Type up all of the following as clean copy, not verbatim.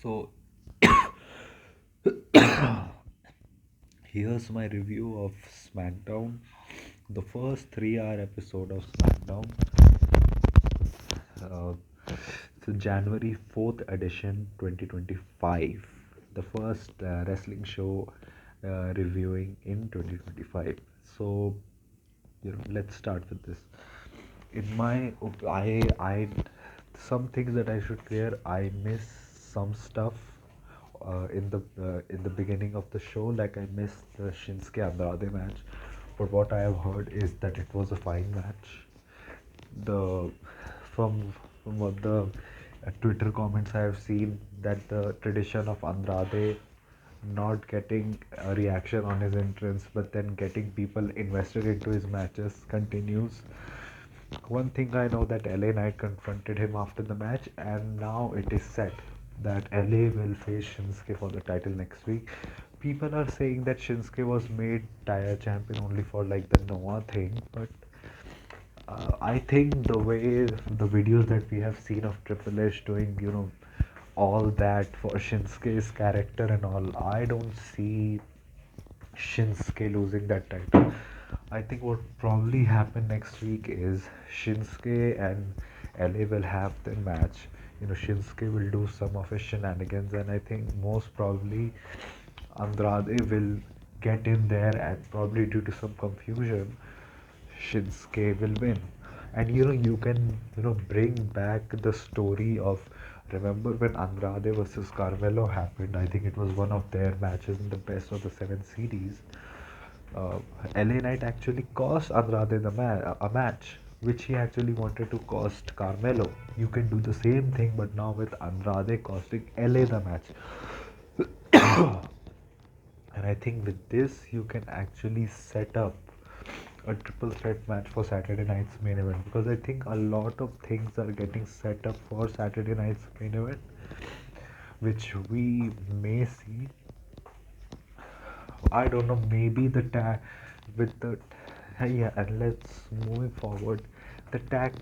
So, here's my review of Smackdown, the first 3 hour episode of Smackdown. Uh, so, January 4th edition 2025, the first wrestling show reviewing in 2025. So, let's start with this. In my, some things that I should clear. I miss some stuff in the beginning of the show. Like I missed the Shinsuke Andrade match, but what I have heard is that it was a fine match. The from what the Twitter comments I have seen, that the tradition of Andrade not getting a reaction on his entrance, but then getting people invested into his matches continues. One thing I know that LA Knight confronted him after the match, and now it is set that LA will face Shinsuke for the title next week. People are saying that Shinsuke was made tire champion only for like the Noah thing, but I think the way the videos that we have seen of Triple H doing, all that for Shinsuke's character and all, I don't see Shinsuke losing that title. I think what probably happen next week is Shinsuke and LA will have their match. Shinsuke will do some of his shenanigans, and I think most probably Andrade will get in there, and probably due to some confusion, Shinsuke will win. And you can bring back the story of, remember when Andrade versus Carmelo happened? I think it was one of their matches in the best of the seven series. uh, LA Knight actually cost Andrade a match, which he actually wanted to cost Carmelo. You can do the same thing, but now with Andrade costing LA the match. And I think with this, you can actually set up a triple threat match for Saturday night's main event, because I think a lot of things are getting set up for Saturday night's main event, which we may see. I don't know, maybe the tag with the yeah, and let's moving forward. The tag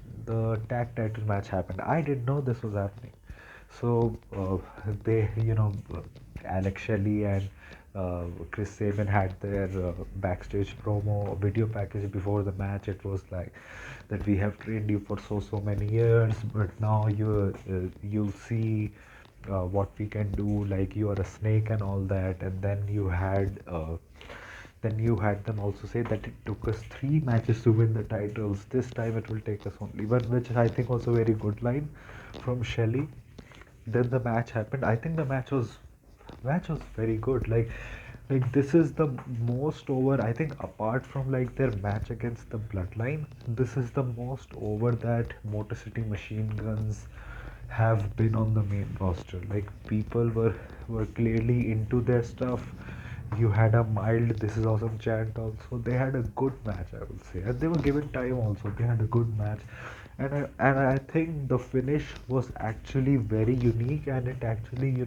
title match happened. I didn't know this was happening. So they, Alex Shelley and Chris Sabin had their backstage promo video package before the match. It was like that we have trained you for so many years, but now you'll see what we can do. Like you are a snake and all that. And then you had them also say that it took us 3 matches to win the titles. This time it will take us only one, which I think was a very good line from Shelley. Then the match happened. I think the match was very good. Like this is the most over. I think apart from like their match against the Bloodline, this is the most over that Motor City Machine Guns have been on the main roster. Like people were clearly into their stuff. You had a mild "this is awesome" chant also. They had a good match, I will say, and they were given time also. They had a good match, and I think the finish was actually very unique, and it actually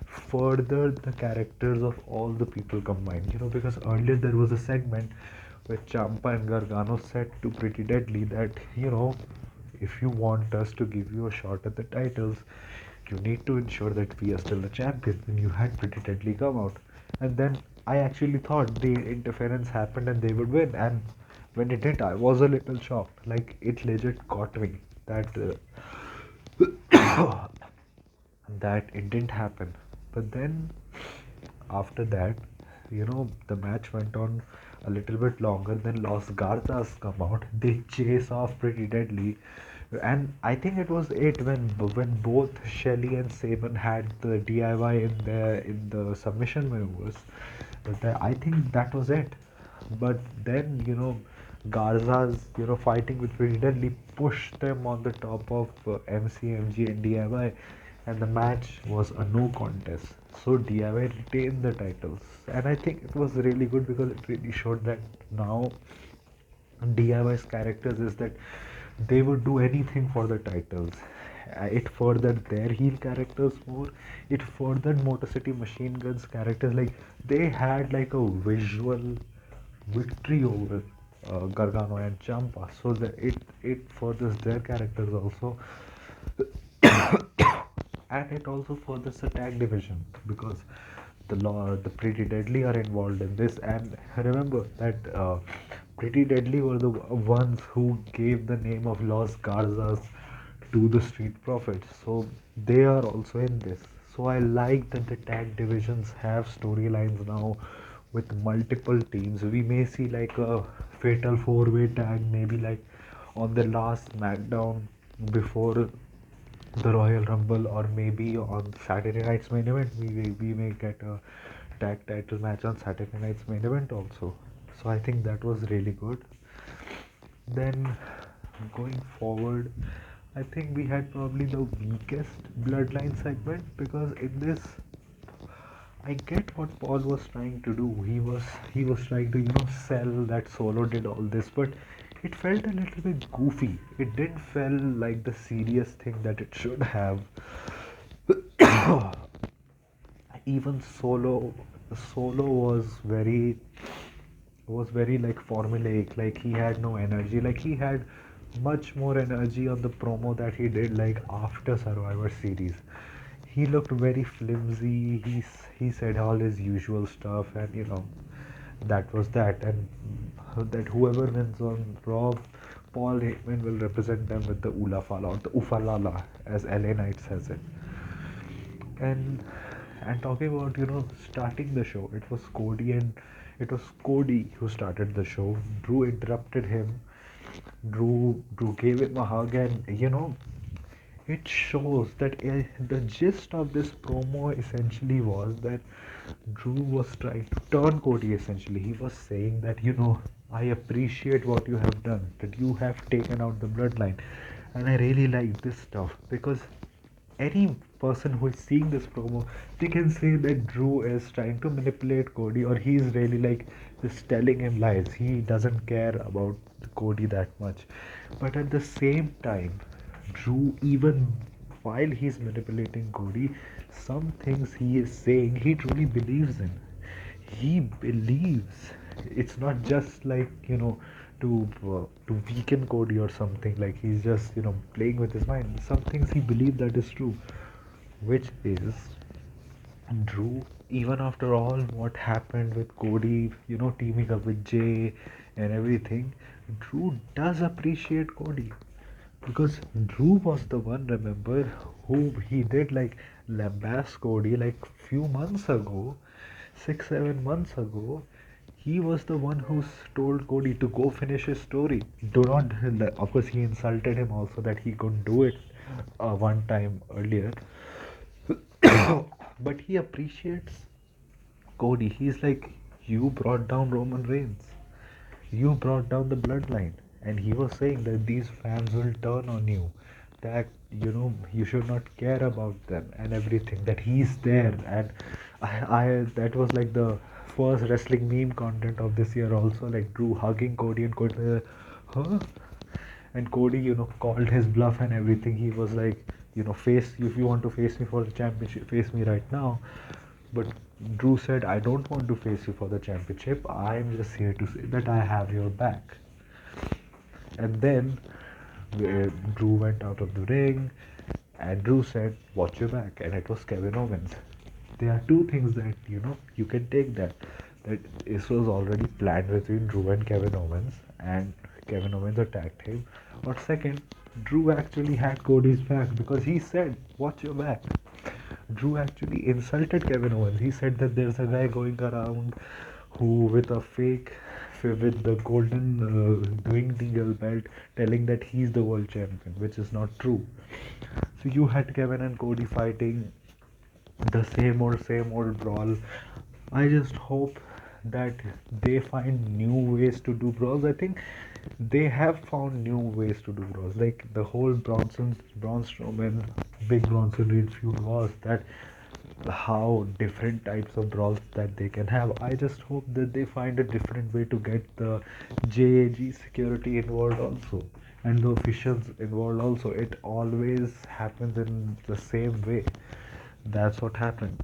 furthered the characters of all the people combined. Because earlier there was a segment where Champa and Gargano said to Pretty Deadly that if you want us to give you a shot at the titles, you need to ensure that we are still the champions. And you had Pretty Deadly come out, and then I actually thought the interference happened and they would win. And when it didn't, I was a little shocked. Like it legit got me that that it didn't happen. But then after that, the match went on a little bit longer. Then Los Garzas come out. They chase off Pretty Deadly, and I think it was it when both Shelley and Saban had the DIY in the submission maneuvers. But I think that was it. But then Garza's fighting with Pretty Deadly pushed them on the top of MCMG and DIY, and the match was a no contest. So DIY retained the titles, and I think it was really good because it really showed that now DIY's characters is that they would do anything for the titles. It furthered their heel characters more. It furthered Motor City Machine Guns characters. Like they had like a visual victory over Gargano and Champa, so that it furthers their characters also. and it also furthers the tag division because the Pretty Deadly are involved in this. And remember that Pretty Deadly were the ones who gave the name of Los Garzas to the Street Profits, so they are also in this. So I like that the tag divisions have storylines now with multiple teams. We may see like a fatal four-way tag, maybe like on the last Smackdown before the Royal Rumble, or maybe on Saturday night's main event. We may get a tag title match on Saturday night's main event also. So I think that was really good. Then going forward, I think we had probably the weakest Bloodline segment because in this I get what Paul was trying to do. He was trying to sell that Solo did all this, but it felt a little bit goofy. It didn't feel like the serious thing that it should have. Even Solo was very like formulaic. Like he had no energy. Like he had much more energy on the promo that he did like after Survivor Series. He looked very flimsy. He said all his usual stuff, and that was that. And that whoever wins on Raw, Paul Heyman will represent them with the Ulafala or the Ufalala, as LA Knight says it. And and talking about starting the show, it was Cody who started the show. Drew interrupted him. Drew gave him a hug, and it shows that the gist of this promo essentially was that Drew was trying to turn Cody. Essentially, he was saying that I appreciate what you have done, that you have taken out the bloodline, and I really like this stuff because any person who is seeing this promo, they can say that Drew is trying to manipulate Cody, or he's really like just telling him lies. He doesn't care about Cody that much. But at the same time, Drew, even while he's manipulating Cody, some things he is saying he truly believes in. He believes it's not just like to weaken Cody or something. Like he's just playing with his mind. Some things he believes that is true, which is Drew. Even after all what happened with Cody, teaming up with Jay and everything, Drew does appreciate Cody because Drew was the one, remember, who he did like lambast Cody like few months ago, 6 7 months ago. He was the one who told Cody to go finish his story. Do not, of course, he insulted him also that he couldn't do it one time earlier, but he appreciates Cody. He's like, you brought down Roman Reigns, you brought down the bloodline, and he was saying that these fans will turn on you, that you should not care about them and everything, that he's there. And I that was like the first wrestling meme content of this year also, like Drew hugging Cody and Cody huh? And Cody called his bluff and everything. He was like, face, if you want to face me for the championship, face me right now. But Drew said, I don't want to face you for the championship. I'm just here to say that I have your back. And then Drew went out of the ring, and Drew said, watch your back. And it was Kevin Owens. There are two things that you can take that this was already planned between Drew and Kevin Owens, and Kevin Owens attacked him. Or second, Drew actually had Cody's back because he said, watch your back. Drew actually insulted Kevin Owens. He said that there's a guy going around who, with a fake, with the golden doing deal belt, telling that he's the world champion, which is not true. So you had Kevin and Cody fighting the same old brawl. I just hope that they find new ways to do brawls. I think they have found new ways to do brawls. Like the whole Braun Strowman, Big Bronson Reed feud was that how different types of brawls that they can have. I just hope that they find a different way to get the JAG security involved also, and the officials involved also. It always happens in the same way. That's what happened.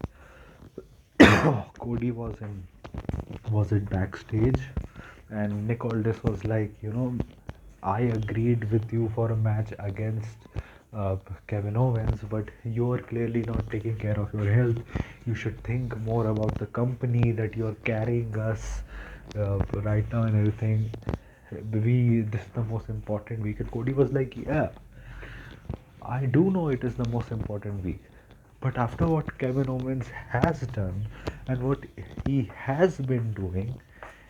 Cody was it backstage, and Nick Aldis was like, I agreed with you for a match against uh, Kevin Owens, but you're clearly not taking care of your health. You should think more about the company that you're carrying us right now and everything. This is the most important week. And Cody was like, yeah, I do know it is the most important week. But after what Kevin Owens has done and what he has been doing,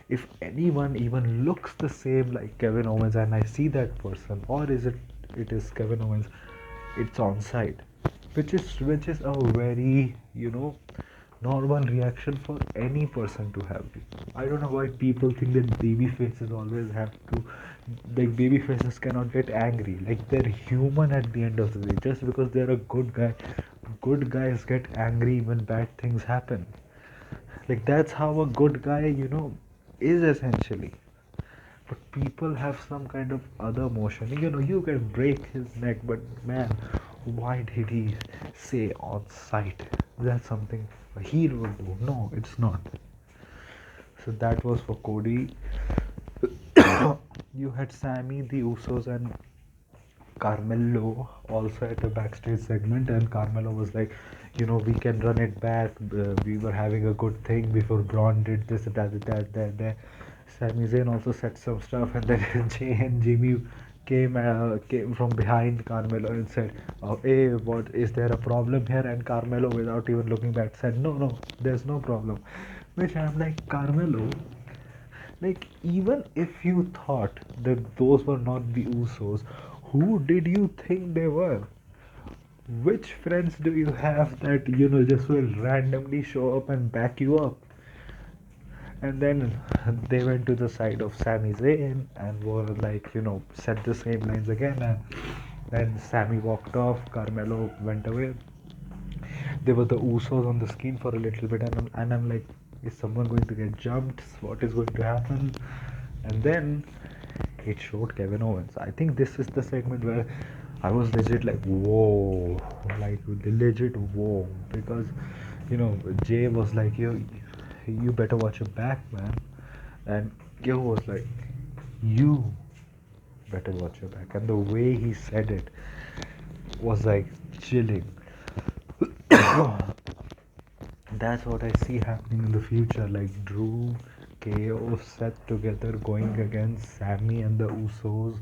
if anyone even looks the same like Kevin Owens and I see that person, or it is Kevin Owens, it's on site, which is a very normal reaction for any person to have. I don't know why people think that baby faces always have to, like, baby faces cannot get angry. Like, they're human at the end of the day. Just because they're a good guy, good guys get angry when bad things happen. Like, that's how a good guy, is essentially. But people have some kind of other motion. You can break his neck, but man, why did he say on sight? That's something a hero would do. No, it's not. So that was for Cody. You had Sammy, the Usos, and Carmelo also at a backstage segment, and Carmelo was like, we can run it back. We were having a good thing before Braun did this, that. Sami Zayn also said some stuff, and then Jay and Jimmy came from behind Carmelo and said, "Oh, hey, what is there a problem here?" And Carmelo, without even looking back, said, "No, no, there's no problem." Which I'm like, Carmelo, like, even if you thought that those were not the Usos, who did you think they were? Which friends do you have that just will randomly show up and back you up? And then they went to the side of Sami Zayn and were like, said the same lines again. And then Sami walked off, Carmelo went away. There were the Usos on the screen for a little bit, and I'm like, is someone going to get jumped? What is going to happen? And then it showed Kevin Owens. I think this is the segment where I was legit like, whoa, like legit whoa, because Jay was like, you better watch your back, man, and Kyo was like, you better watch your back, and the way he said it was like chilling. That's what I see happening in the future, like Drew, KO, Seth together going against Sammy and the Usos.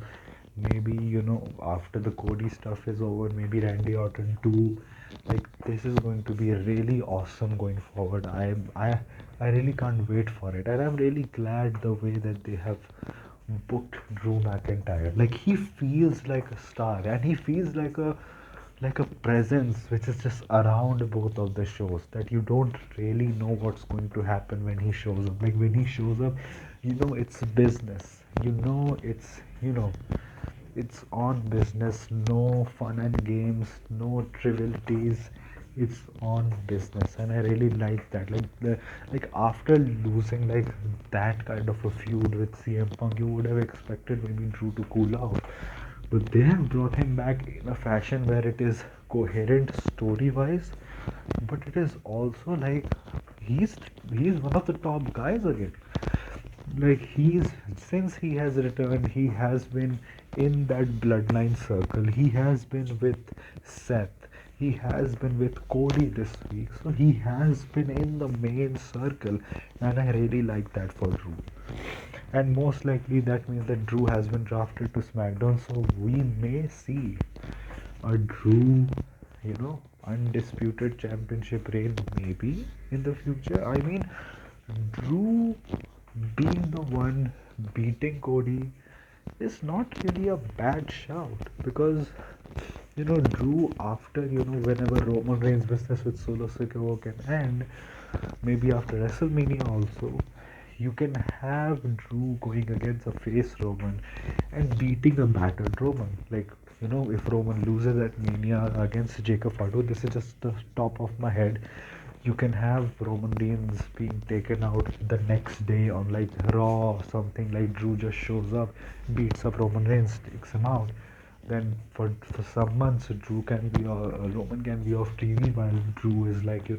Maybe after the Cody stuff is over, maybe Randy Orton too. Like, this is going to be really awesome going forward. I really can't wait for it, and I'm really glad the way that they have booked Drew McIntyre. Like, he feels like a star, and he feels like a presence which is just around both of the shows, that you don't really know what's going to happen when he shows up. Like, when he shows up, it's business. It's on business. No fun and games, no trivialities. It's on business, and I really like that. Like after losing like that kind of a feud with CM Punk, you would have expected maybe Drew to cool out, but they have brought him back in a fashion where it is coherent story wise, but it is also like he's he's one of the top guys again. Like, he's since he has returned, he has been in that bloodline circle. He has been with Seth, he has been with Cody this week, so he has been in the main circle, and I really like that for Drew. And most likely that means that Drew has been drafted to Smackdown, so we may see a Drew, undisputed championship reign maybe in the future. I mean, Drew being the one beating Cody is not really a bad shout, because Drew, after whenever Roman Reigns' business with Solo Sikoa can end, maybe after WrestleMania also, you can have Drew going against a face Roman and beating a battered Roman. Like, if Roman loses at Mania against Jacob Fatu, this is just the top of my head. You can have Roman Reigns being taken out the next day on like Raw or something. Like, Drew just shows up, beats up Roman Reigns, takes him out. Then for some months, Roman can be off TV while Drew is like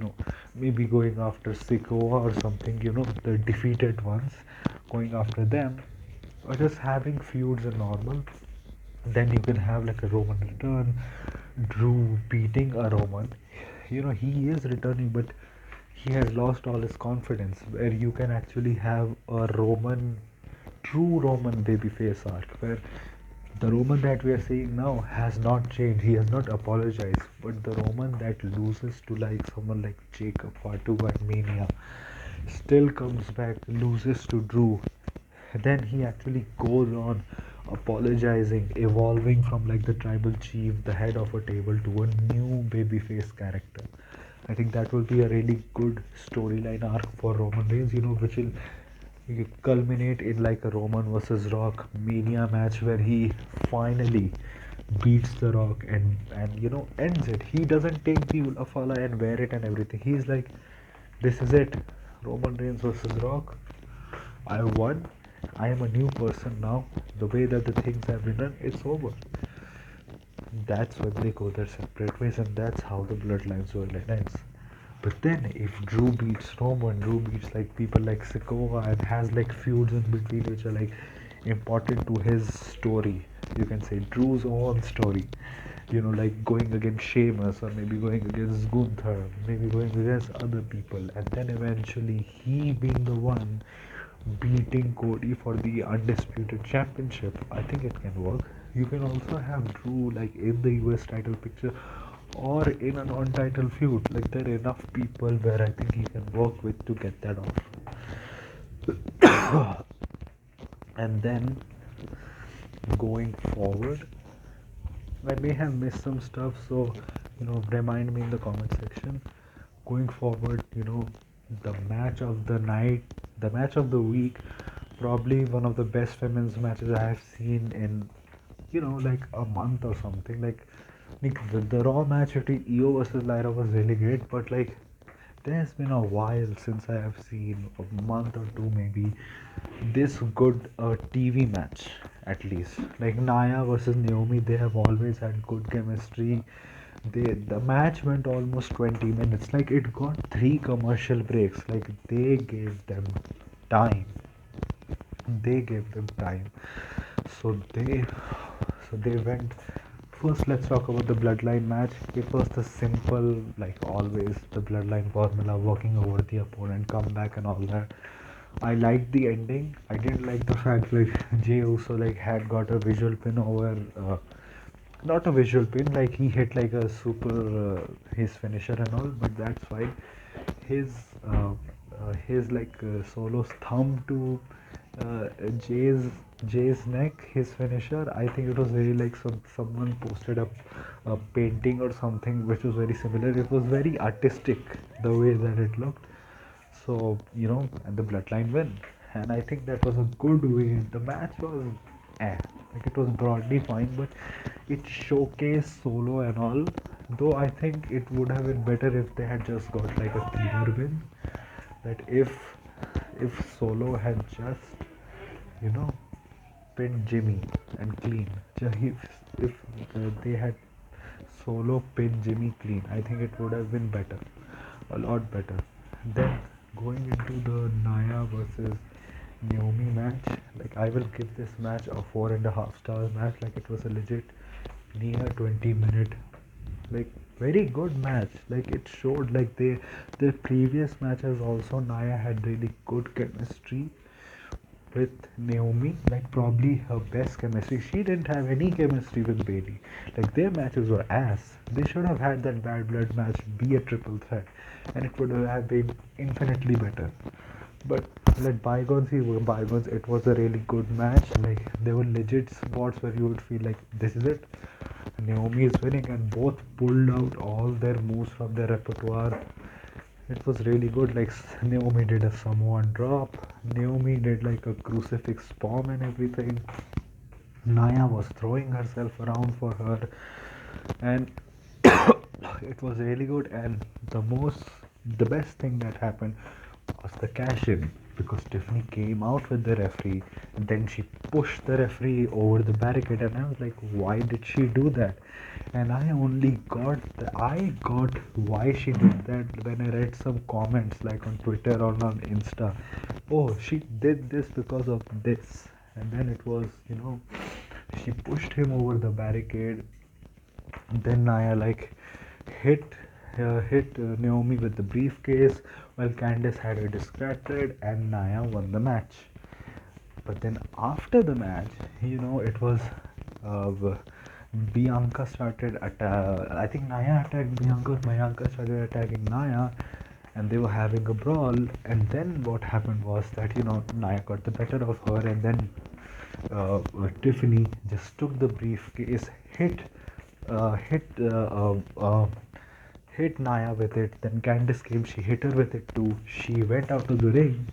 maybe going after Sikoa or something. The defeated ones, going after them, or just having feuds are normal. Then you can have like a Roman return, Drew beating a Roman, he is returning, but he has lost all his confidence. Where you can actually have a true Roman babyface arc, where the Roman that we are seeing now has not changed. He has not apologized, but the Roman that loses to like someone like Jacob Fatu at Mania still comes back, loses to Drew, then he actually goes on apologizing, evolving from like the tribal chief, the head of a table, to a new babyface character. I think that will be a really good storyline arc for Roman Reigns, which will culminate in like a Roman versus Rock Mania match where he finally beats the Rock and ends it. He doesn't take the Ulafala and wear it and everything. He's like, this is it, Roman Reigns versus Rock. I won. I am a new person now. The way that the things have been done, it's over. That's when they go their separate ways, and that's how the Bloodline storyline ends. But then, if Drew beats Roman, Drew beats like people like Sikoa and has like feuds in between which are like important to his story. You can say Drew's own story. Like going against Sheamus or maybe going against Gunther, maybe going against other people, and then eventually he being the one beating Cody for the undisputed championship. I think it can work. You can also have Drew like in the US title picture or in a non-title feud. Like there are enough people where I think he can work with to get that off. And then going forward, I may have missed some stuff, so remind me in the comment section. Going forward, the match of the night, the match of the week, probably one of the best women's matches I have seen in like a month or something. Like the Raw match between Io versus Lyra was really great, but like there's been a while since I have seen, a month or two maybe, this good TV match at least. Like Naya versus Naomi, they have always had good chemistry. The match went almost 20 minutes. Like it got three commercial breaks. Like time. They gave them time. So they went. First, let's talk about the Bloodline match. It was the simple, like always, the Bloodline formula, working over the opponent, comeback, and all that. I liked the ending. I didn't like the fact like Jey Uso like had got a visual pin over, not a visual pin, like he hit like a super his finisher and all, but that's fine. His uh, his like Solo's thumb to uh, Jay's Jay's neck, his finisher. I think it was very like someone posted up a painting or something which was very similar. It was very artistic the way that it looked. So and the Bloodline win, and I think that was a good win. The match was like it was broadly fine, but it showcased Solo and all. Though I think it would have been better if they had just got like a cleaner win. That if Solo had just you know pinned Jimmy and clean. If they had Solo pinned Jimmy clean, I think it would have been better, a lot better. Then going into the Naya versus Naomi match, like I will give this match a 4.5 stars match. Like it was a legit near 20-minute, like very good match. Like it showed like their previous matches also Naya had really good chemistry with Naomi, like probably her best chemistry. She didn't have any chemistry with Bailey. Like their matches were ass. They should have had that bad blood match be a triple threat, and it would have been infinitely better. But let bygones be bygones. It was a really good match. Like there were legit spots where you would feel like this is it. Naomi is winning, and both pulled out all their moves from their repertoire. It was really good. Like Naomi did a Samoan drop. Naomi did like a crucifix bomb and everything. Naya was throwing herself around for her, and it was really good. And the best thing that happened was the cash in, because Tiffany came out with the referee and then she pushed the referee over the barricade, and I was like, why did she do that? And I got why she did that when I read some comments like on Twitter or on Insta. Oh, she did this because of this. And then it was she pushed him over the barricade, Then Nia like hit Naomi with the briefcase while Candice had her distracted, and Nia won the match. But then after the match, it was uh, Bianca started I think Nia attacked Bianca. Bianca started attacking Nia, and they were having a brawl. And then what happened was that Nia got the better of her, and then Tiffany just took the briefcase, uh, hit uh, uh, uh, hit Naya with it. Then Candice came, she hit her with it too. She went out to the ring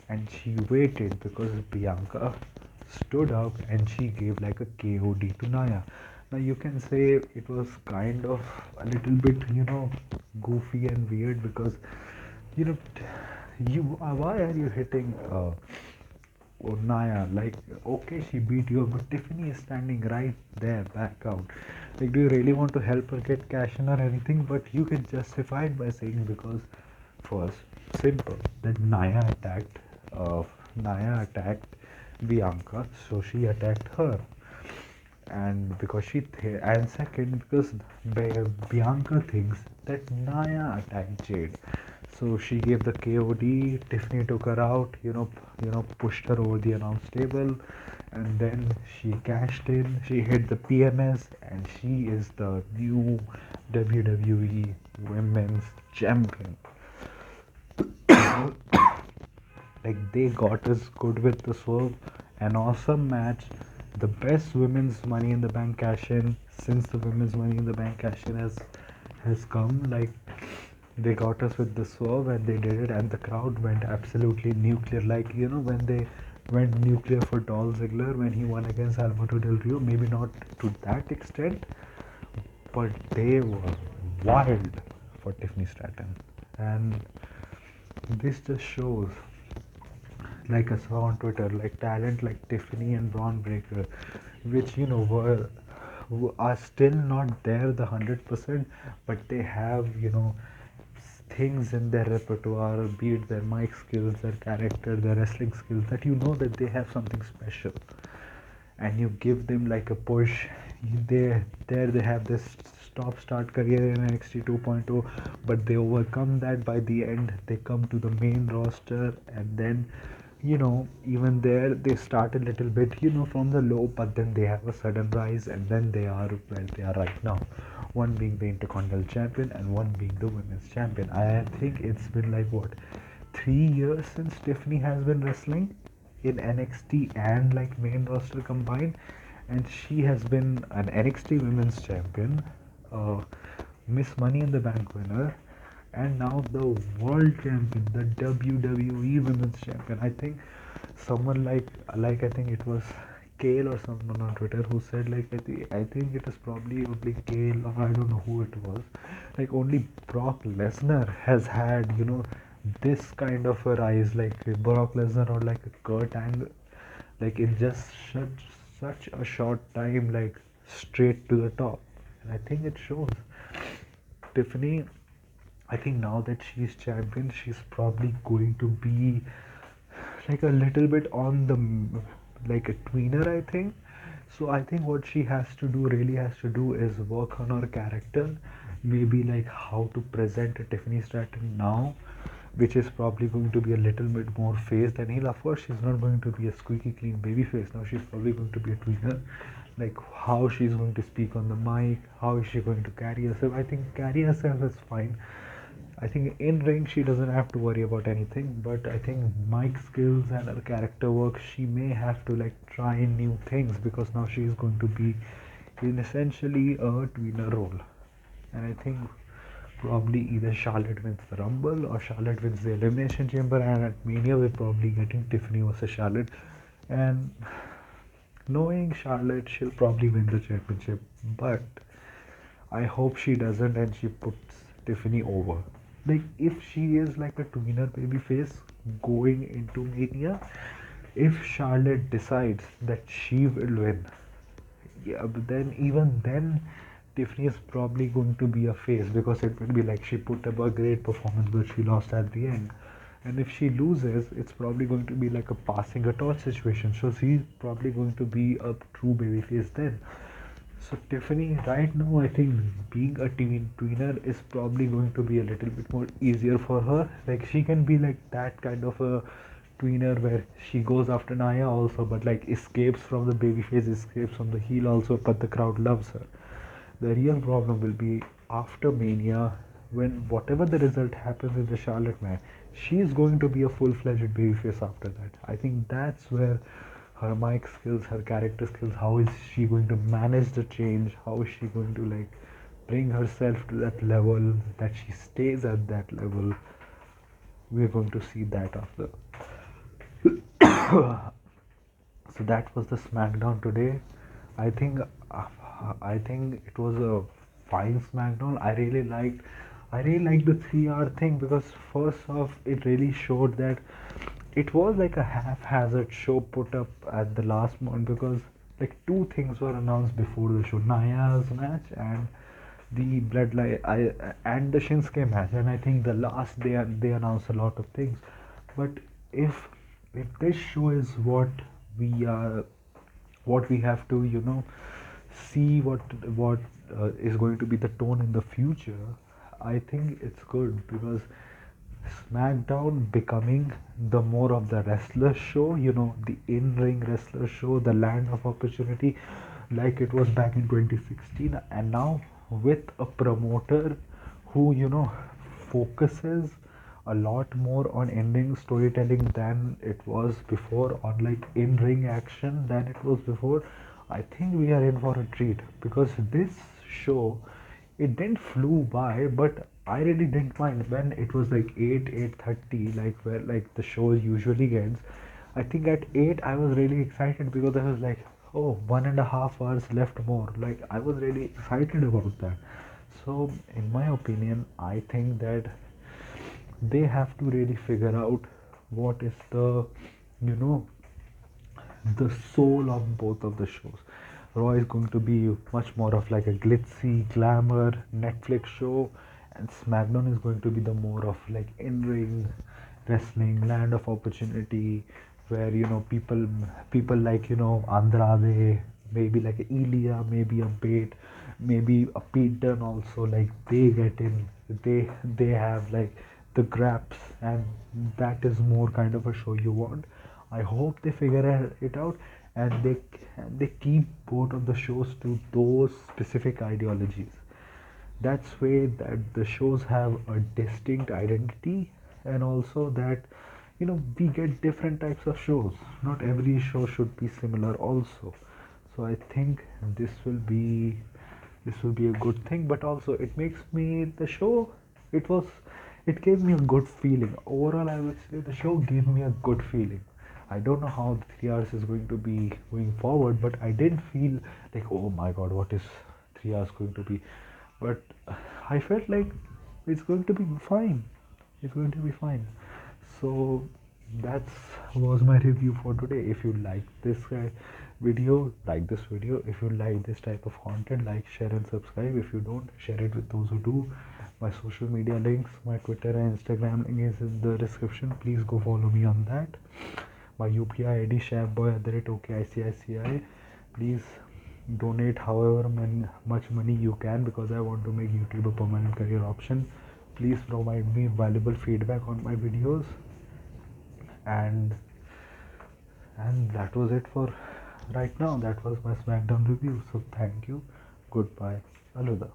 and she waited because Bianca stood up and she gave like a KOD to Naya. Now you can say it was kind of a little bit, goofy and weird because, you know, why are you hitting Naya? Like, okay, she beat you, but Tiffany is standing right there, back out. Like, do you really want to help her get cash in or anything? But you can justify it by saying because, first, simple, that uh, Naya attacked Bianca, so she attacked her, and and second because Bianca thinks that Naya attacked Jade, so she gave the KOD. Tiffany took her out, pushed her over the announce table, and then she cashed in. She hit the PMS, and she is the new WWE Women's Champion. Like they got us good with the swerve, an awesome match, the best women's Money in the Bank cash in since the women's Money in the Bank cash in has come. Like they got us with the swerve and they did it, and the crowd went absolutely nuclear. Like when they went nuclear for Dolph Ziggler when he won against Alberto Del Rio, maybe not to that extent, but they were wild for Tiffany Stratton, and this just shows, like I saw on Twitter, like talent like Tiffany and Braun Breaker, which are still not there the 100%, but they have things in their repertoire, be it their mic skills, their character, their wrestling skills, that that they have something special, and you give them like a push. They have this stop start career in NXT 2.0, but they overcome that. By the end they come to the main roster, and then even there they start a little bit from the low, but then they have a sudden rise, and then they are where they are right now, one being the Intercontinental Champion and one being the Women's Champion. I think it's been like what, 3 years since Tiffany has been wrestling in NXT and like main roster combined, and she has been an NXT Women's Champion, uh, Miss Money in the Bank winner, and now the World Champion, the WWE Women's Champion. I think someone like I think it was Kale or someone on Twitter who said like I think it is probably only Kale, or I don't know who it was. Like only Brock Lesnar has had this kind of a rise, like Brock Lesnar or like a Kurt Angle, like in just such a short time, like straight to the top. And I think it shows. Tiffany, I think now that she's champion, she's probably going to be like a little bit on the like a tweener, I think. So I think what she has to do, really has to do, is work on her character, maybe like how to present a Tiffany Stratton now, which is probably going to be a little bit more face than heel. Of course she's not going to be a squeaky clean baby face now, she's probably going to be a tweener. Like how she's going to speak on the mic, how is she going to carry herself. I think carry herself is fine. I think in ring she doesn't have to worry about anything, but I think mic skills and her character work, she may have to like try new things, because now she is going to be in essentially a tweener role. And I think probably either Charlotte wins the Rumble or Charlotte wins the Elimination Chamber, and at Mania we're probably getting Tiffany versus Charlotte. And knowing Charlotte, she'll probably win the championship, but I hope she doesn't and she puts Tiffany over. Like if she is like a tweener babyface going into Mania, if Charlotte decides that she will win, yeah, but then even then Tiffany is probably going to be a face, because it will be like she put up a great performance but she lost at the end. And if she loses, it's probably going to be like a passing a torch situation. So she's probably going to be a true babyface then. So Tiffany, right now I think being a tweener is probably going to be a little bit more easier for her. Like she can be like that kind of a tweener where she goes after Naya also, but like escapes from the babyface, escapes from the heel also, but the crowd loves her. The real problem will be after Mania, when whatever the result happens in the Charlotte match, she is going to be a full-fledged babyface after that. I think that's where her mic skills, her character skills, how is she going to manage the change, how is she going to like bring herself to that level, that she stays at that level. We're going to see that after. So that was the Smackdown today. I think uh, I think it was a fine Smackdown. I really liked the 3 hour thing because first off it really showed that it was like a haphazard show put up at the last moment because like two things were announced before the show: Naya's match and the Bloodline and the Shinsuke match. And I think the last day they announced a lot of things. But if if this show is we are what we have to see what is going to be the tone in the future, I think it's good because SmackDown becoming the more of the wrestler show, the in-ring wrestler show, the land of opportunity, like it was back in 2016, and now with a promoter who focuses a lot more on ending storytelling than it was before, on like in-ring action than it was before. I think we are in for a treat because this show, it didn't flew by, but I really didn't mind when it was like 8:30, like where like the show usually ends. I think at 8 I was really excited because I was like, oh, 1.5 hours left more. Like I was really excited about that. So in my opinion, I think that they have to really figure out what is you know the soul of both of the shows. Raw is going to be much more of like a glitzy glamour Netflix show, and SmackDown is going to be the more of like in-ring wrestling, land of opportunity, where people like Andrade, maybe like Ilya, maybe a Bate, maybe a Pete Dunne also, like they get in, they have like the graps, and that is more kind of a show you want. I hope they figure it out, and they keep both of the shows to those specific ideologies. That's way that the shows have a distinct identity, and also that we get different types of shows. Not every show should be similar also. So I think this will be this will be a good thing, but also it makes me the show, it was it gave me a good feeling overall. I would say the show gave me a good feeling. I don't know how the 3 hours is going to be going forward, but I didn't feel like, oh my god, what is 3 hours going to be. But I felt like it's going to be fine. It's going to be fine. So that's was my review for today. If you like this video, like this video. If you like this type of content, like, share and subscribe. If you don't, share it with those who do. My social media links, my Twitter and Instagram link is in the description. Please go follow me on that. My UPI ID chefboy@okicici. Please donate however much money you can, because I want to make YouTube a permanent career option. Please provide me valuable feedback on my videos, and that was it for right now. That was my Smackdown review. So thank you. Goodbye. Aluda.